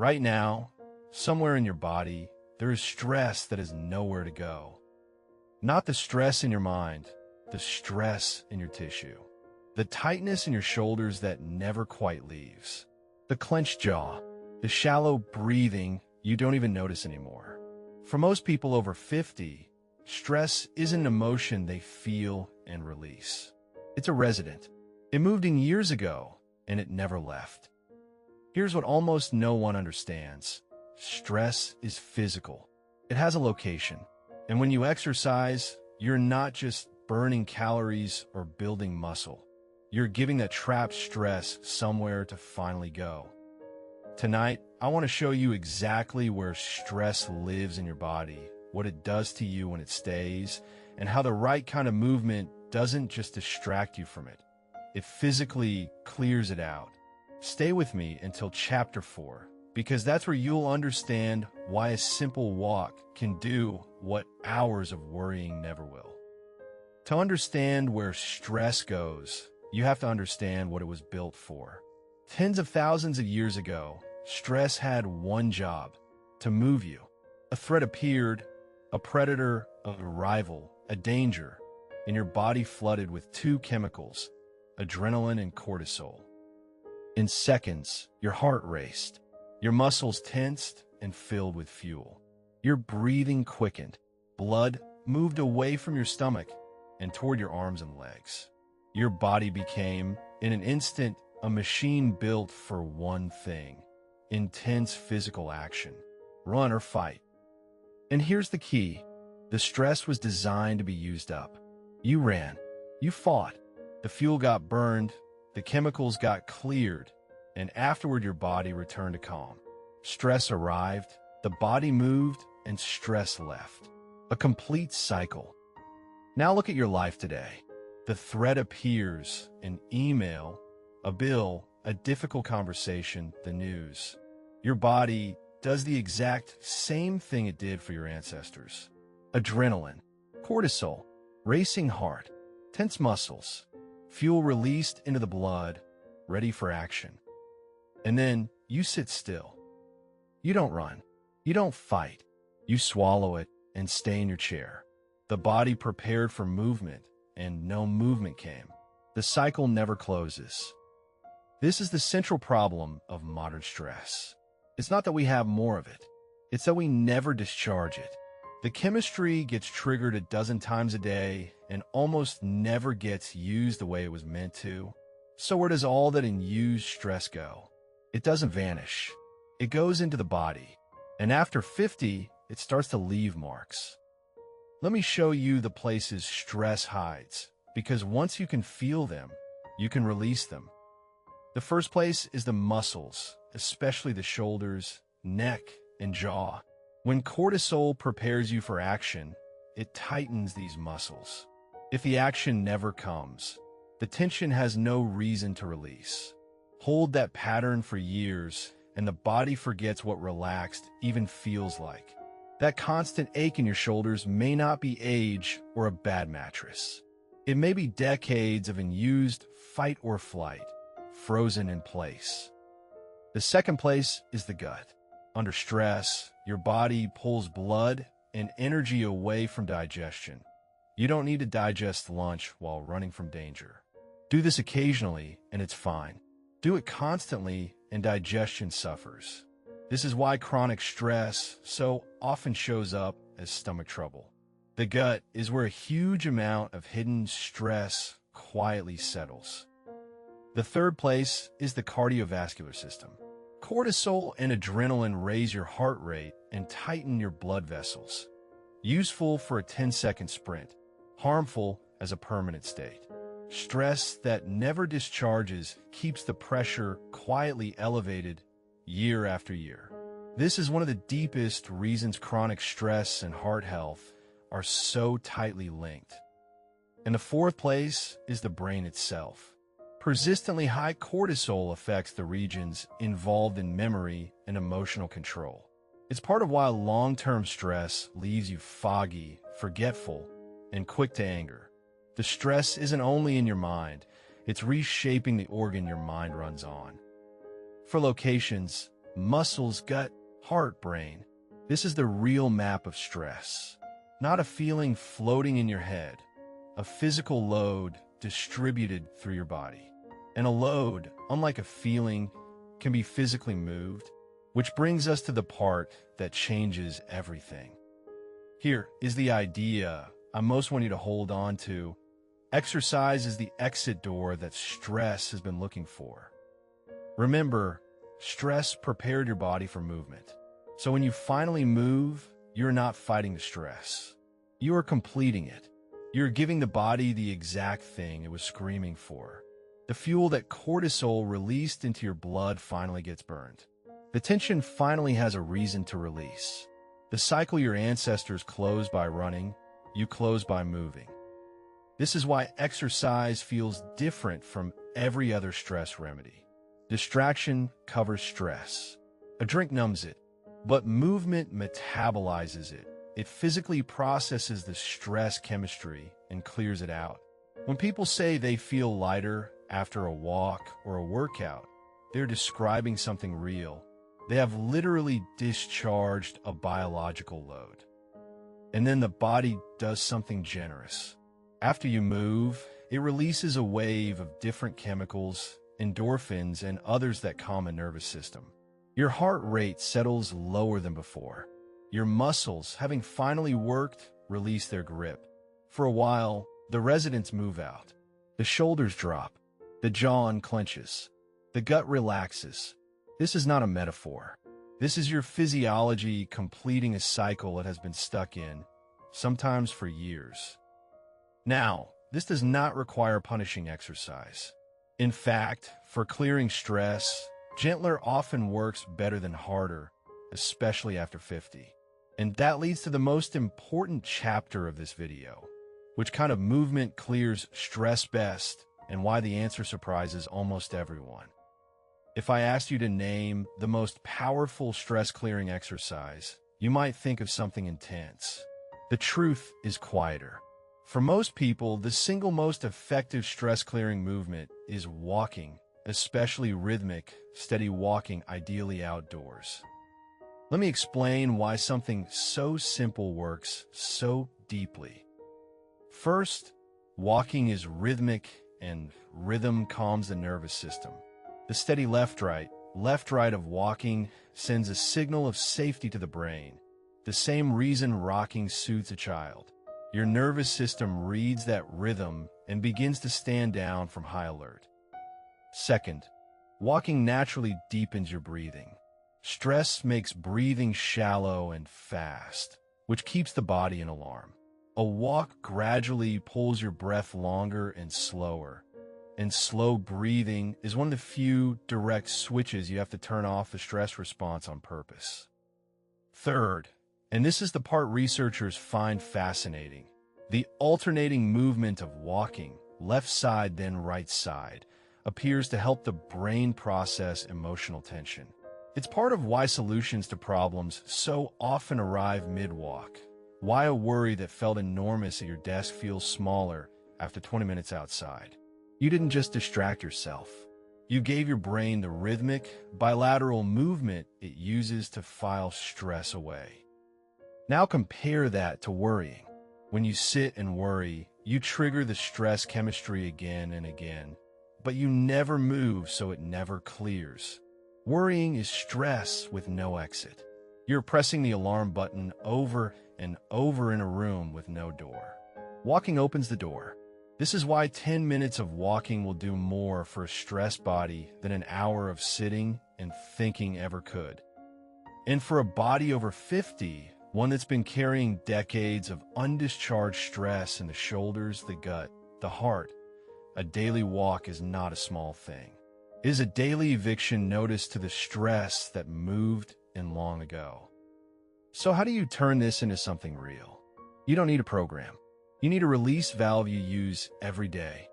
Right now, somewhere in your body, there is stress that has nowhere to go. Not the stress in your mind, the stress in your tissue. The tightness in your shoulders that never quite leaves. The clenched jaw. The shallow breathing you don't even notice anymore. For most people over 50, stress isn't an emotion they feel and release. It's a resident. It moved in years ago, and it never left. Here's what almost no one understands. Stress is physical. It has a location. And when you exercise, you're not just burning calories or building muscle. You're giving that trapped stress somewhere to finally go. Tonight, I want to show you exactly where stress lives in your body, what it does to you when it stays, and how the right kind of movement doesn't just distract you from it. It physically clears it out. Stay with me until chapter 4, because that's where you'll understand why a simple walk can do what hours of worrying never will. To understand where stress goes, you have to understand what it was built for. Tens of thousands of years ago, stress had one job: to move you. A threat appeared, a predator, a rival, a danger, and your body flooded with two chemicals, adrenaline and cortisol. In seconds, your heart raced, your muscles tensed and filled with fuel. Your breathing quickened, blood moved away from your stomach and toward your arms and legs. Your body became, in an instant, a machine built for one thing: intense physical action, run or fight. And here's the key: the stress was designed to be used up. You ran, you fought, the fuel got burned, the chemicals got cleared, and afterward your body returned to calm. Stress arrived, the body moved, and stress left. A complete cycle. Now look at your life today. The threat appears: an email, a bill, a difficult conversation, the news. Your body does the exact same thing it did for your ancestors. Adrenaline, cortisol, racing heart, tense muscles, fuel released into the blood, ready for action. And then you sit still. You don't run. You don't fight. You swallow it and stay in your chair. The body prepared for movement, and no movement came. The cycle never closes. This is the central problem of modern stress. It's not that we have more of it. It's that we never discharge it. The chemistry gets triggered a dozen times a day and almost never gets used the way it was meant to. So where does all that unused stress go? It doesn't vanish. It goes into the body. And after 50, it starts to leave marks. Let me show you the places stress hides, because once you can feel them, you can release them. The first place is the muscles, especially the shoulders, neck, and jaw. When cortisol prepares you for action, it tightens these muscles. If the action never comes, the tension has no reason to release. Hold that pattern for years, and the body forgets what relaxed even feels like. That constant ache in your shoulders may not be age or a bad mattress. It may be decades of unused fight or flight, frozen in place. The second place is the gut. Under stress, your body pulls blood and energy away from digestion. You don't need to digest lunch while running from danger. Do this occasionally, and it's fine. Do it constantly, and digestion suffers. This is why chronic stress so often shows up as stomach trouble. The gut is where a huge amount of hidden stress quietly settles. The third place is the cardiovascular system. Cortisol and adrenaline raise your heart rate and tighten your blood vessels. Useful for a 10-second sprint, harmful as a permanent state. Stress that never discharges keeps the pressure quietly elevated year after year. This is one of the deepest reasons chronic stress and heart health are so tightly linked. And the fourth place is the brain itself. Persistently high cortisol affects the regions involved in memory and emotional control. It's part of why long-term stress leaves you foggy, forgetful, and quick to anger. The stress isn't only in your mind, it's reshaping the organ your mind runs on. For locations, muscles, gut, heart, brain. This is the real map of stress. Not a feeling floating in your head, a physical load distributed through your body. And a load, unlike a feeling, can be physically moved, which brings us to the part that changes everything. Here is the idea I most want you to hold on to. Exercise is the exit door that stress has been looking for. Remember, stress prepared your body for movement. So when you finally move, you're not fighting the stress. You are completing it. You're giving the body the exact thing it was screaming for. The fuel that cortisol released into your blood finally gets burned. The tension finally has a reason to release. The cycle your ancestors closed by running, you close by moving. This is why exercise feels different from every other stress remedy. Distraction covers stress. A drink numbs it, but movement metabolizes it. It physically processes the stress chemistry and clears it out. When people say they feel lighter after a walk or a workout, they're describing something real. They have literally discharged a biological load. And then the body does something generous. After you move, it releases a wave of different chemicals, endorphins, and others that calm a nervous system. Your heart rate settles lower than before. Your muscles, having finally worked, release their grip. For a while, the residents move out. The shoulders drop. The jaw unclenches. The gut relaxes. This is not a metaphor. This is your physiology completing a cycle it has been stuck in, sometimes for years. Now, this does not require punishing exercise. In fact, for clearing stress, gentler often works better than harder, especially after 50. And that leads to the most important chapter of this video, which kind of movement clears stress best and why the answer surprises almost everyone. If I asked you to name the most powerful stress-clearing exercise, you might think of something intense. The truth is quieter. For most people, the single most effective stress-clearing movement is walking, especially rhythmic, steady walking, ideally outdoors. Let me explain why something so simple works so deeply. First, walking is rhythmic, and rhythm calms the nervous system. The steady left-right of walking sends a signal of safety to the brain, the same reason rocking soothes a child. Your nervous system reads that rhythm and begins to stand down from high alert. Second, walking naturally deepens your breathing. Stress makes breathing shallow and fast, which keeps the body in alarm. A walk gradually pulls your breath longer and slower. And slow breathing is one of the few direct switches you have to turn off the stress response on purpose. Third, and this is the part researchers find fascinating, the alternating movement of walking, left side then right side, appears to help the brain process emotional tension. It's part of why solutions to problems so often arrive mid-walk, why a worry that felt enormous at your desk feels smaller after 20 minutes outside. You didn't just distract yourself. You gave your brain the rhythmic, bilateral movement it uses to file stress away. Now compare that to worrying. When you sit and worry, you trigger the stress chemistry again and again, but you never move, so it never clears. Worrying is stress with no exit. You're pressing the alarm button over and over in a room with no door. Walking opens the door. This is why 10 minutes of walking will do more for a stressed body than an hour of sitting and thinking ever could. And for a body over 50, one that's been carrying decades of undischarged stress in the shoulders, the gut, the heart, a daily walk is not a small thing. It is a daily eviction notice to the stress that moved in long ago. So how do you turn this into something real? You don't need a program. You need a release valve you use every day.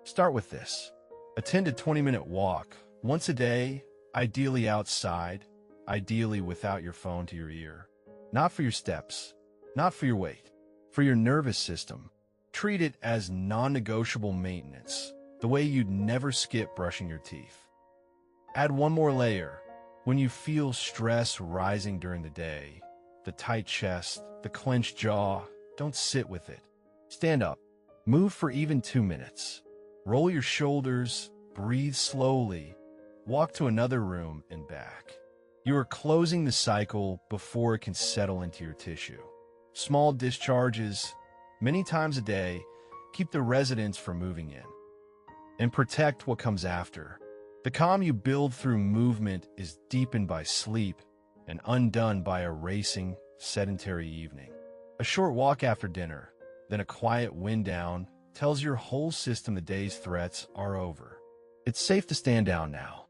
Start with this. Attend a 20-minute walk once a day, ideally outside, ideally without your phone to your ear. Not for your steps, not for your weight, for your nervous system. Treat it as non-negotiable maintenance, the way you'd never skip brushing your teeth. Add one more layer. When you feel stress rising during the day, the tight chest, the clenched jaw, don't sit with it. Stand up. Move for even 2 minutes. Roll your shoulders, breathe slowly, walk to another room and back. You are closing the cycle before it can settle into your tissue. Small discharges, many times a day, keep the residents from moving in. And protect what comes after. The calm you build through movement is deepened by sleep and undone by a racing, sedentary evening. A short walk after dinner, then a quiet wind down, tells your whole system the day's threats are over. It's safe to stand down now.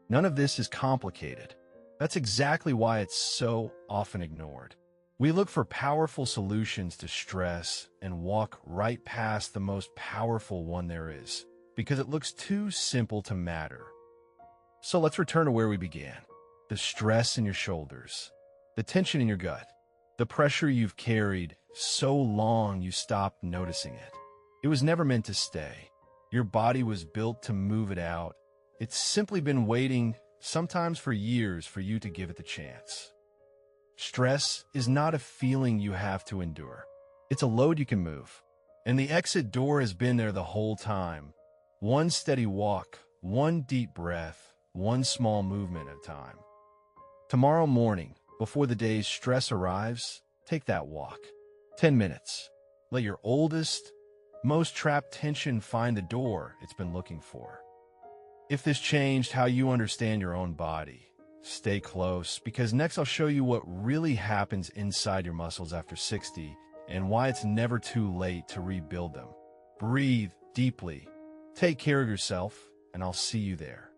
None of this is complicated. That's exactly why it's so often ignored. We look for powerful solutions to stress and walk right past the most powerful one there is, because it looks too simple to matter. So let's return to where we began. The stress in your shoulders, the tension in your gut, the pressure you've carried so long you stopped noticing it. It was never meant to stay. Your body was built to move it out. It's simply been waiting, sometimes for years, for you to give it the chance. Stress is not a feeling you have to endure. It's a load you can move. And the exit door has been there the whole time. One steady walk, one deep breath, one small movement at a time. Tomorrow morning, before the day's stress arrives, take that walk. 10 minutes. Let your oldest, most trapped tension find the door it's been looking for. If this changed how you understand your own body, stay close, because next I'll show you what really happens inside your muscles after 60 and why it's never too late to rebuild them. Breathe deeply. Take care of yourself, and I'll see you there.